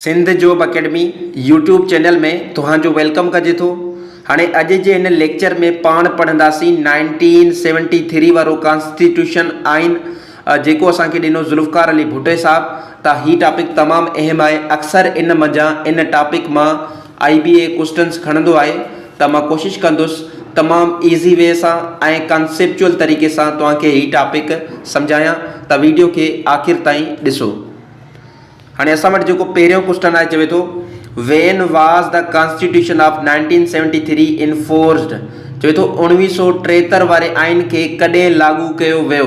Sindh job academy YouTube channel में तुहांजो welcome कजे थो। हाणे अॼु जे हिन लेक्चर में पाण पढ़ंदासीं 1973 वारो कॉन्स्टिट्यूशन आइन जेको असांखे ॾिनो ज़ुल्फ़कार अली भुट्टो साहब। त ही टॉपिक तमामु अहम आहे। अक्सर इन मंझां इन टॉपिक मां IBA क्वेश्चन्स खणंदो आहे, त मां कोशिशि कंदुसि तमामु ईज़ी वे सां ऐं कॉन्सेप्चुअल तरीक़े सां तव्हांखे ही टॉपिक सम्झायां। त वीडियो खे आख़िर ताईं ॾिसो। हाणे असां वटि जेको पहिरियों क्वेश्चन आहे, चवे थो वेन वाज़ द कॉन्स्टिट्यूशन ऑफ 1973 इनफोर्स्ड। चवे थो 1973 वारे आइन खे कॾहिं लागू कयो वियो।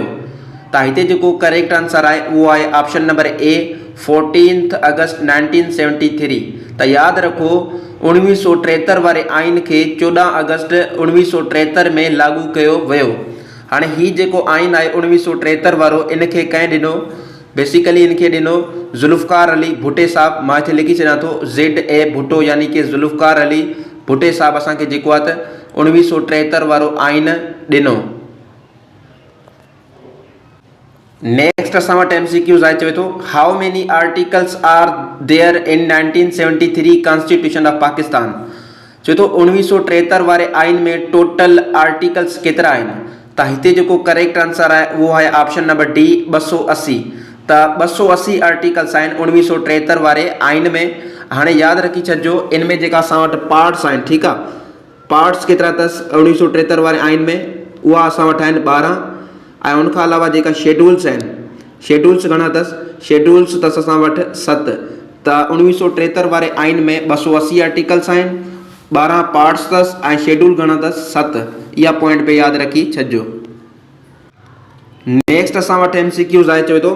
त हिते जेको करेक्ट आंसर आहे उहो आहे ऑप्शन नंबर ए 14 अगस्त 1973। त यादि रखो 1973 वारे आइन खे 14 अगस्त 1973 में लागू कयो वियो। हाणे ही जेको आइन आहे 1973 वारो, इनखे कंहिं ॾिनो? बेसिकली इनके ॾिनो ज़ुल्फ़कार अली भुट्टो साहब। मां हिते लिखी छॾियां थो ZA भुट्टो, यानी कि ज़ुल्फ़कार अली भुट्टो साहब असांखे जेको आहे त 1973 वारो आइन ॾिनो। नेक्स्ट असां वटि MCQs आहे। चवे थो how many articles are there in 1973 constitution of Pakistan. चवे थो 1973 वारे आइन में टोटल आर्टिकल्स केतिरा आहिनि? त हिते जेको करेक्ट आंसर आहे उहो आहे ऑप्शन नंबर डी 280। त 280 आर्टिकल्स आहिनि 1973 वारे आइन में। हाणे यादि रखी छॾिजो इन में जेका असां वटि पार्ट्स आहिनि, ठीकु आहे, पार्ट्स केतिरा अथसि 1973 वारे आइन में? उहा असां वटि आहिनि 12। ऐं उनखां अलावा जेका शेड्यूल्स आहिनि, शेड्यूल्स घणा अथसि? शेड्यूल्स अथसि असां वटि 7। त 1973 वारे आइन में 280 आर्टिकल्स आहिनि, 12 पार्ट्स अथसि ऐं शेड्यूल घणा अथसि? 7। इहा पॉइंट पे यादि रखी छॾिजो। नेक्स्ट असां वटि MCQs आहे। चवे थो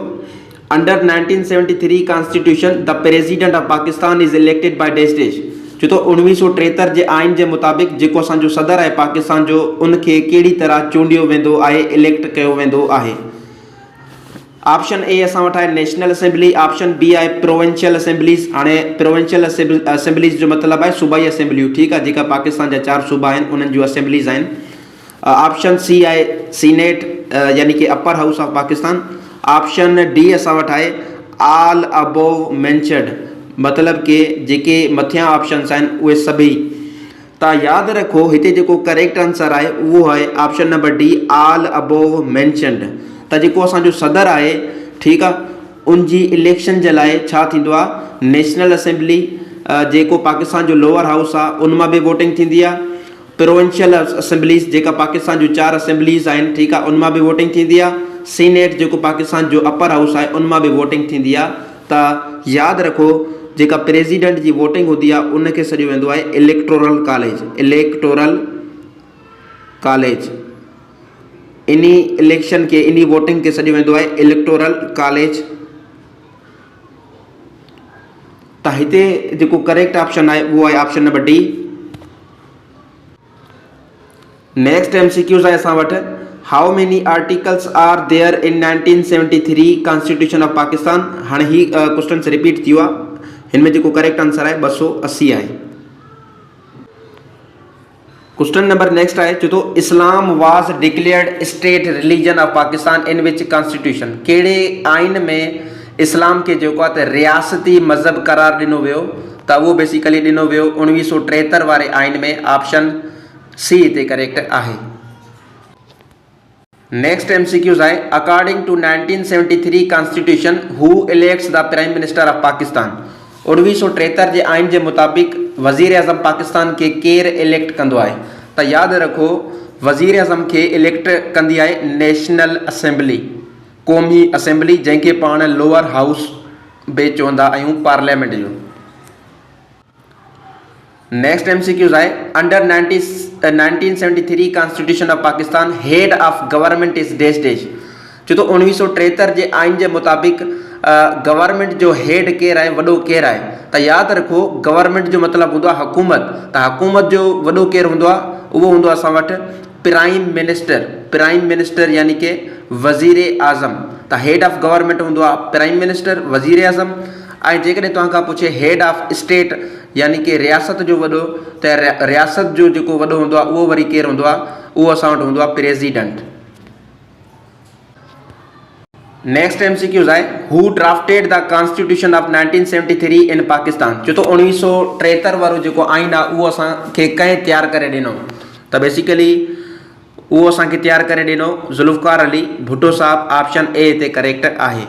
under 1973 constitution the president of Pakistan is elected by dash dash. चवे थो 1973 जे आइन जे मुताबिक़ जेको असांजो सदर आहे पाकिस्तान जो, उनखे कहिड़ी तरह चूंडियो वेंदो आहे, इलेक्ट कयो वेंदो आहे? ऑप्शन ए असां वटि आहे नेशनल असेंबली, ऑप्शन बी आहे प्रोविंशियल असेंबलीज़। हाणे प्रोविंशियल असेंबलीज़ जो मतिलबु आहे सूबाई असेंबलियूं, ठीकु आहे, जेका पाकिस्तान जा 4 सूबा आहिनि उन्हनि जूं असेंबलीज़ आहिनि। ऑप्शन सी आहे सीनेट, यानी कि upper house of Pakistan. Option D असां वटि आहे ऑल अबोव मेंशन्ड, मतिलबु कि जेके मथियां ऑप्शन्स आहिनि उहे सभई। त यादि रखो हिते जेको करेक्ट आंसर आहे उहो आहे option number D all above mentioned. त जेको असांजो सदर आहे, ठीकु आहे, उनजी इलेक्शन जे लाइ छा थींदो आहे? नेशनल असेंबली, जेको पाकिस्तान जो लोअर हाउस आहे, उन मां बि वोटिंग थींदी आहे। प्रोविंशियल असेंबलीज़ जेका पाकिस्तान जो 4 असेंबलीज़ आहिनि, ठीकु आहे, उन मां बि वोटिंग थींदी आहे। सीनेट जेको पाकिस्तान जो अपर हाउस आहे, उन मां बि वोटिंग थींदी आहे। त यादि रखो जेका प्रेसिडेंट जी वोटिंग हूंदी आहे उनखे सॾियो वेंदो आहे इलेक्टोरल कॉलेज। इलेक्टोरल कॉलेज, इन्ही इलेक्शन खे, इन्ही वोटिंग खे सॾियो वेंदो आहे इलेक्टोरल कॉलेज। त हिते जेको करेक्ट ऑप्शन आहे उहो आहे option number D. Next MCQs आहे असां वटि how many articles are there in 1973 constitution of Pakistan. हाणे ही क्वेश्चन रिपीट थी वियो आहे। हिन में जेको करेक्ट आंसर आहे 280 आहे। क्वेश्चन नंबर नेक्स्ट आहे। चवे थो Islam was declared state religion of Pakistan in which constitution. कहिड़े आइन में इस्लाम खे जेको आहे त रियासती मज़हब करार ॾिनो वियो? त उहो बेसिकली ॾिनो वियो 1973 वारे आइन में। ऑप्शन सी हिते करेक्ट आहे। नेक्स्ट MCQs आहे अकॉर्डिंग टू 1973 कॉन्स्टिट्यूशन हु elects the prime minister of Pakistan. 1973 जे आइन जे मुताबिक़ वज़ीर आज़म पाकिस्तान खे केरु इलेक्ट कंदो आहे? त यादि रखो वज़ीर आज़म खे इलेक्ट कंदी आहे नेशनल असेंबली, क़ौमी असेंबली, जंहिंखे पाण लोअर हाउस बि चवंदा आहियूं, पार्लियामेंट जो। नेक्स्ट MCQs आहे under 1973 constitution of Pakistan head of government is dash dash. चवे थो 1973 जे आइन जे मुताबिक़ गवर्नमेंट जो हेड केरु आहे, वॾो केरु आहे? त यादि रखो गवर्नमेंट जो मतिलबु हूंदो आहे हुकूमत। त हुकूमत जो वॾो केरु हूंदो आहे? उहो हूंदो आहे असां वटि प्राइम मिनिस्टर। प्राइम मिनिस्टर यानी कि वज़ीर आज़म। त हेड ऑफ गवर्नमेंट हूंदो आहे प्राइम मिनिस्टर, वज़ीर आज़म। ऐं जेकॾहिं तव्हांखां पुछे हेड ऑफ स्टेट यानी कि रियासत जो वॾो, त रियासत जो जेको वॾो हूंदो आहे उहो वरी केरु हूंदो आहे? उहो असां वटि हूंदो आहे प्रेसिडेंट। नेक्स्ट MCQs आहे हू ड्राफ्टेड द कॉन्स्टिट्यूशन ऑफ 1973 इन पाकिस्तान। जो तो 1973 वारो जेको आइन आहे उहो असांखे कंहिं तैयार करे ॾिनो, त बेसिकली उहो असांखे तैयार करे ॾिनो ज़ुल्फ़िकार अली भुट्टो साहब। ऑप्शन ए हिते करेक्ट आहे।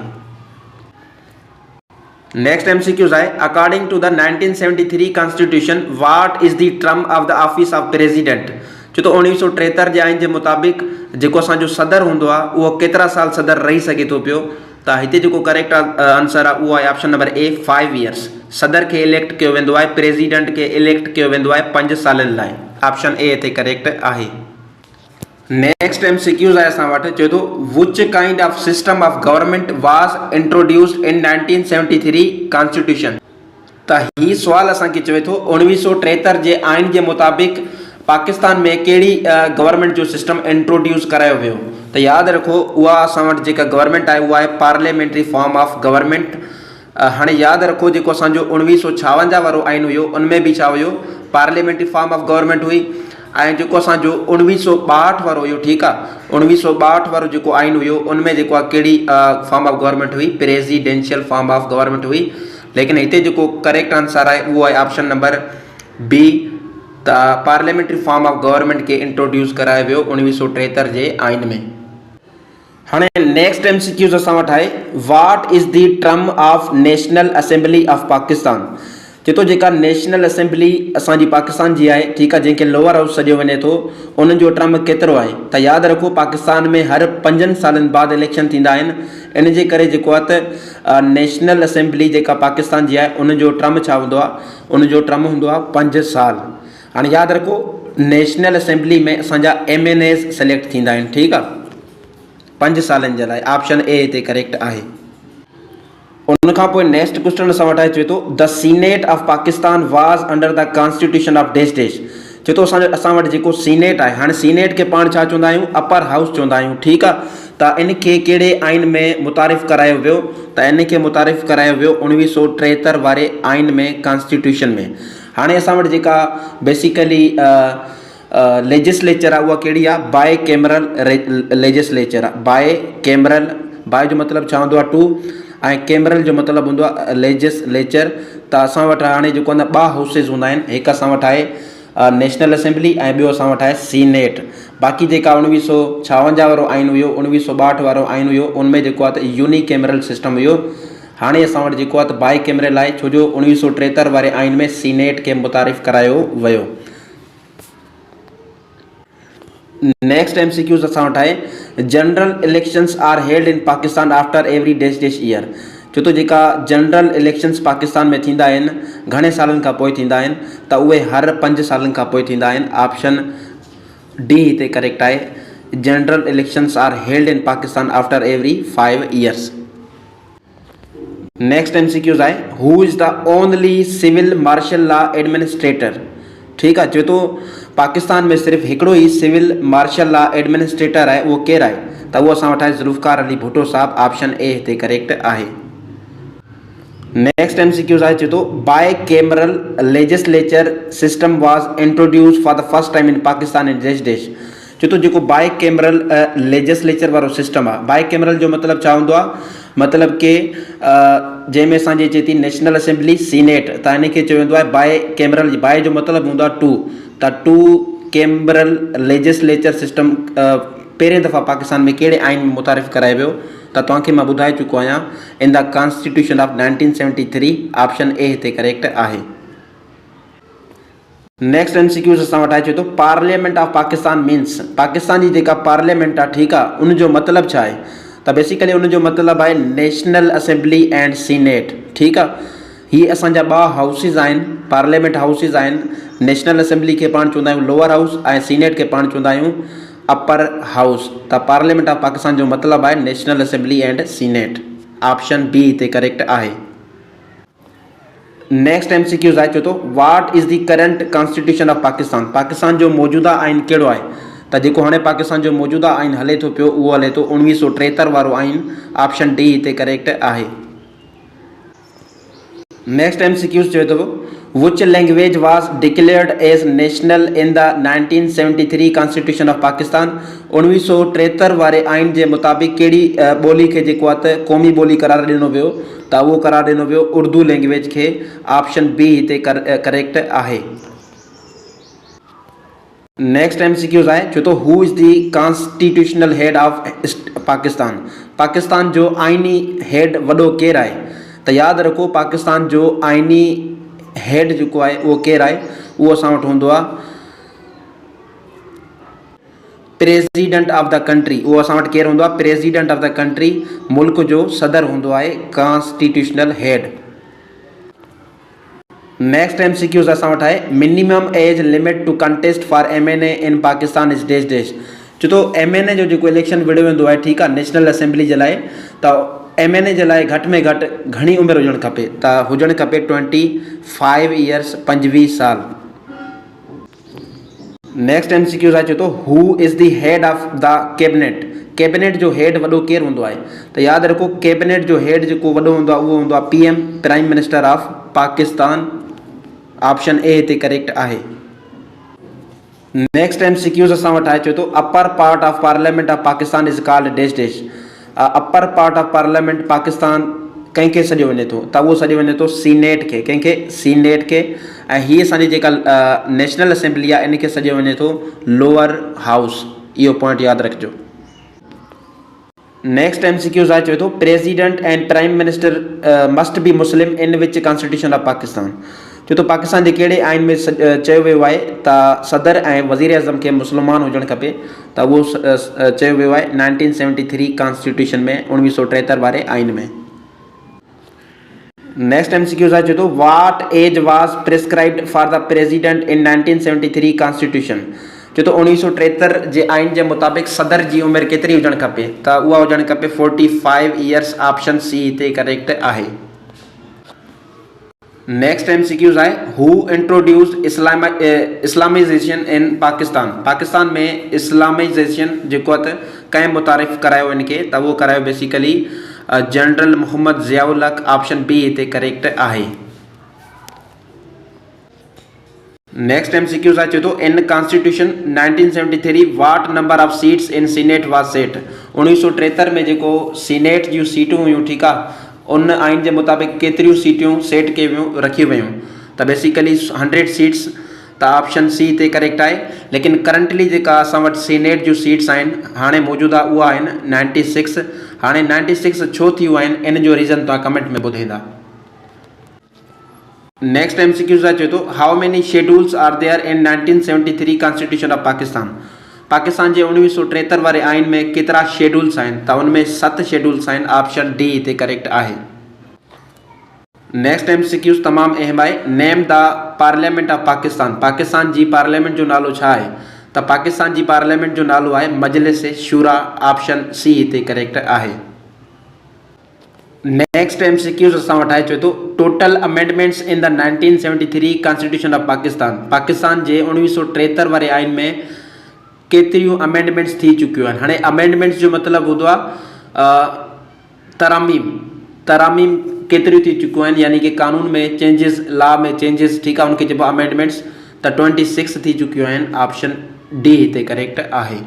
नेक्स्ट MCQs आहे according to the 1973 constitution what is the term of the office of president. जो तो 1973 जे आइन जे मुताबिक़ जेको असांजो सदर हूंदो आहे उहो केतिरा साल सदर रही सघे थो पियो, त हिते जेको करेक्ट आंसर आहे उहो आहे ऑप्शन नंबर ए 5 इयर्स। सदर खे इलेक्ट कयो वेंदो आहे, प्रेसिडेंट खे इलेक्ट कयो वेंदो आहे 5 सालनि लाइ। ऑप्शन ए हिते करेक्ट आहे। नेक्स्ट MCQs आहे असां वटि, चए थो which kind of system of government was introduced in 1973 constitution. त ही सुवाल असांखे चवे थो 1973 जे आइन जे मुताबिक़ पाकिस्तान में कहिड़ी गवर्नमेंट जो सिस्टम इंट्रोड्यूस करायो वियो। त यादि रखो उहा असां वटि जेका गवर्नमेंट आहे उहा आहे पार्लियामेंट्री फॉर्म ऑफ गवर्नमेंट। हाणे यादि रखो जेको असांजो 1956 वारो आइन हुयो उनमें बि छा हुयो, पार्लियामेंट्री फॉर्म ऑफ गवर्नमेंट हुई। ऐं जेको असांजो 1962 वारो हुयो, ठीकु आहे, 1962 वारो जेको आइन हुयो उनमें जेको आहे कहिड़ी फॉर्म ऑफ गवर्नमेंट हुई, प्रेसिडेंशियल फॉर्म ऑफ गवर्नमेंट हुई। लेकिन हिते जेको करेक्ट आंसर आहे उहो आहे ऑप्शन नंबर बी, त पार्लियामेंट्री फॉर्म ऑफ गवर्नमेंट के इंट्रोड्यूस करायो वियो 1973 जे आइन में। हाणे नेक्स्ट MCQs असां वटि आहे what is the term of national assembly of Pakistan. चए थो जेका नेशनल असेंबली असांजी पाकिस्तान जी आहे, ठीकु आहे, जंहिंखे लोअर हाउस सॾियो वञे थो, उन जो टर्म केतिरो आहे। त यादि रखो पाकिस्तान में हर 5 सालनि बाद इलेक्शन थींदा आहिनि, इन जे करे जेको आहे त नेशनल असेंबली जेका पाकिस्तान जी आहे उन जो टर्म छा हूंदो आहे, उन जो टर्म हूंदो आहे 5 साल। हाणे यादि रखो नेशनल असेंबली में असांजा MNAs सिलेक्ट थींदा आहिनि, ठीकु आहे, 5 सालनि जे लाइ। ऑप्शन ए हिते करेक्ट आहे। उनखां पोइ नेक्स्ट क्वेश्चन असां वटि चए थो the senate of Pakistan was under the constitution of dash dash. चए थो असां वटि जेको सीनेट आहे, हाणे सीनेट खे पाण छा चवंदा आहियूं, अपर हाउस चवंदा आहियूं, ठीकु आहे। त इन खे कहिड़े आइन में मुतारिफ़ करायो वियो, त इन खे मुतारिफ़ करायो वियो 1973 वारे आइन में, कॉन्स्टिट्यूशन में। हाणे असां वटि जेका बेसिकली लेजिस्लेचर आहे उहा कहिड़ी आहे, बाय कैमरल लेजिस्लेचर आहे। बाय कैमरल, बाय जो मतिलबु छा हूंदो आहे 2, ऐं कैमरल जो मतिलबु हूंदो आहे लेजिस्लेचर। त असां वटि हाणे जेको आहे 2 हाउसिस हूंदा आहिनि, हिकु असां वटि आहे नेशनल असेंबली ऐं ॿियो असां वटि आहे सीनेट। बाक़ी जेका 1956 वारो आइन हुयो, 1962 वारो आइन हुयो, उनमें जेको आहे त यूनी कैमरल सिस्टम हुयो। हाणे असां वटि जेको आहे त बाय कैमरल आहे, छो जो 1973 वारे आइन में सीनेट खे मुतारिफ़ करायो वियो। नेक्स्ट MCQs असां वटि आहे general elections are held in Pakistan after every dash dash year. छो तो जेका जनरल इलेक्शंस पाकिस्तान में थींदा आहिनि घणे सालनि खां पोइ थींदा आहिनि, त उहे हर 5 सालनि खां पोइ थींदा आहिनि। ऑप्शन डी हिते करेक्ट आहे। General elections are held in Pakistan after every 5 years। नेक्स्ट MCQs आहे who is the only civil martial law administrator. ठीकु आहे, चए थो पाकिस्तान में सिर्फ़ु हिकिड़ो ई सिविल मार्शल लॉ एडमिनिस्ट्रेटर आहे, उहो केरु आहे, त उहो असां वटि आहे ज़ुल्फ़िकार अली भुट्टो साहब। ऑप्शन ए हिते करेक्ट आहे। नेक्स्ट MCQs आहे, चए थो bicameral legislature system was introduce for the first time in Pakistan in dash dash. चए थो जेको बाय कैमरल लेजिस्लेचर वारो सिस्टम आहे, बाय कैमरल जो मतिलबु छा हूंदो आहे, मतिलबु कि जंहिंमें असांजी अचे थी नेशनल असेंबली सीनेट, त हिन खे चयो वेंदो आहे बाय कैमरल। बाय जो मतिलबु हूंदो आहे 2, त 2 कैमरल लेजिस्लेचर सिस्टम पहिरें दफ़ा पाकिस्तान में कहिड़े आइन में मुतारिफ़ करायो वियो, त तव्हांखे मां ॿुधाए चुको आहियां in the constitution of 1973। Option A हिते करेक्ट आहे। नेक्स्ट MCQs असां वटि चए थो parliament of Pakistan means, Pakistan जी जेका पार्लियामेंट आहे, ठीकु आहे, उनजो मतिलबु छा आहे, त बेसिकली उनजो मतिलबु आहे नेशनल असेंबली एंड सीनेट। ठीकु आहे, ही असांजा 2 हाउसिस आहिनि, पार्लियामेंट हाउसिस आहिनि। नेशनल असेंबली खे पाण चवंदा आहियूं लोअर हाउस ऐं सीनेट खे पाण चवंदा आहियूं अपर हाउस। त पार्लियामेंट ऑफ पाकिस्तान जो मतिलबु आहे national assembly and senate. Option B हिते करेक्ट आहे। नेक्स्ट MCQs आहे, चए थो what is the current constitution of Pakistan. Pakistan जो मौजूदा आइन कहिड़ो आहे, त जेको हाणे पाकिस्तान जो मौजूदा आइन हले थो पियो उहो हले थो 1973 वारो आइन। ऑप्शन डी हिते करेक्ट आहे। नेक्स्ट MCQs चवे तो which language was declared as national in the 1973 constitution of Pakistan. 1973 वारे आइन जे मुताबिक़ कहिड़ी ॿोली खे जेको आहे त क़ौमी ॿोली करार ॾिनो वियो, त उहो करार ॾिनो वियो उर्दू लैंग्वेज खे। ऑप्शन बी हिते करेक्ट आहे। नेक्स्ट MCQs आहे छो तो who is the constitutional head of Pakistan. Pakistan जो आइनी हेड वॾो केरु आहे? त यादि रखो पाकिस्तान जो आइनी हेड जेको आहे उहो केरु आहे? उहो असां वटि हूंदो आहे प्रेसिडेंट ऑफ द कंट्री। उहो असां वटि केरु हूंदो आहे? President of the country. मुल्क जो सदर हूंदो आहे कॉन्स्टिट्यूशनल हेड। नेक्स्ट MCQs असां वटि आहे minimum age limit to contest for MNA in Pakistan is dash dash. छो तो MNA जो जेको इलेक्शन विड़ियो वेंदो आहे, ठीकु आहे, नेशनल असेंबली जे लाइ, त MNA जे लाइ घटि में घटि घणी उमिरि हुजणु खपे? त हुजणु खपे 25 ईयर्स, 25 साल। नेक्स्ट MCQs आहे छो तो who is the head of the cabinet. Cabinet जो हेड वॾो केरु हूंदो आहे? त यादि रखो कैबिनेट जो हेड जेको वॾो हूंदो आहे उहो हूंदो आहे PM, prime minister of Pakistan. Option A हिते करेक्ट आहे। नेक्स्ट MCQs असां वटि आहे छो तो upper part of parliament of Pakistan is called dash dash. Upper part of parliament Pakistan कंहिंखे सॾियो वञे थो? त उहो सॾियो वञे थो सीनेट खे। कंहिंखे? सीनेट खे। ऐं हीअ असांजी जेका नेशनल असेंबली आहे इन खे सॾियो वञे थो लोअर हाउस। इहो पॉइंट यादि रखिजो। नेक्स्ट MCQs आहे चवे थो president and prime minister must be Muslim in which constitution of Pakistan. छो तो पाकिस्तान जे कहिड़े आइन में चयो वियो आहे त सदर ऐं वज़ीर अज़म खे मुस्लमान हुजणु खपे? त उहो चयो वियो आहे 1973 कॉन्स्टिट्यूशन में, 1973 वारे आइन में। नेक्स्ट MCQs आहे चवे थो what age was prescribed for the president in 1973 constitution. छो तो 1973 जे आइन जे मुताबिक़ सदर जी उमिरि केतिरी हुजणु खपे? त उहा हुजणु खपे 45 ईयर्स। ऑप्शन सी हिते करेक्ट आहे। नेक्स्ट MCQs आहे हू इंट्रोड्यूस्ड इस्लामाइजेशन इन पाकिस्तान। पाकिस्तान में इस्लामाइजेशन जेको आहे त कंहिं मुतारिफ़ करायो इनखे? त उहो करायो basically general Mohammad Ziaul Haq. Option B हिते करेक्ट आहे। नेक्स्ट MCQs आहे चवे थो in constitution 1973 what number of seats in senate was set. 1973 में जेको सीनेट जूं सीटूं हुयूं, ठीकु आहे, उन आइन जे मुताबिक़ केतिरियूं सीटियूं सेट कयूं वियूं, रखियूं वियूं? त बेसिकली 100 सीट्स। त ऑप्शन सी हिते करेक्ट आहे। लेकिन करंटली जेका असां वटि सीनेट जूं सीट्स आहिनि हाणे मौजूदा उहा आहिनि 96। हाणे 96 छो थियूं आहिनि इन जो रीज़न तव्हां कमेंट में ॿुधाईंदा। नेक्स्ट MCQs आहे चवे थो how many schedules are there in 1973 constitution of Pakistan. Pakistan जे 1973 वारे आइन में केतिरा शेड्यूल्स आहिनि? त उनमें 7 शेड्यूल्स आहिनि। ऑप्शन डी हिते करेक्ट आहे। नेक्स्ट MCQs तमामु अहम आहे name the parliament of Pakistan. Pakistan जी पार्लियामेंट जो नालो छा आहे? त पाकिस्तान जी पार्लियामेंट जो नालो आहे मजलिस शूरा। ऑप्शन सी हिते करेक्ट आहे। नेक्स्ट MCQs असां वटि आहे चवे थो total amendments in the 1973 constitution of Pakistan. Pakistan जे 1973 वारे आइन में केतिरियूं अमेंडमेंट्स थी चुकियूं आहिनि? हाणे अमेंडमेंट्स जो मतिलबु हूंदो आहे तरामीम। तरामीम केतिरियूं थी चुकियूं आहिनि? यानी कि कानून में चेंजिस, लॉ में चेंजिस, ठीकु आहे, उनखे चइबो आहे अमेंडमेंट्स। त 26 थी चुकियूं आहिनि। ऑप्शन डी हिते करेक्ट आहे।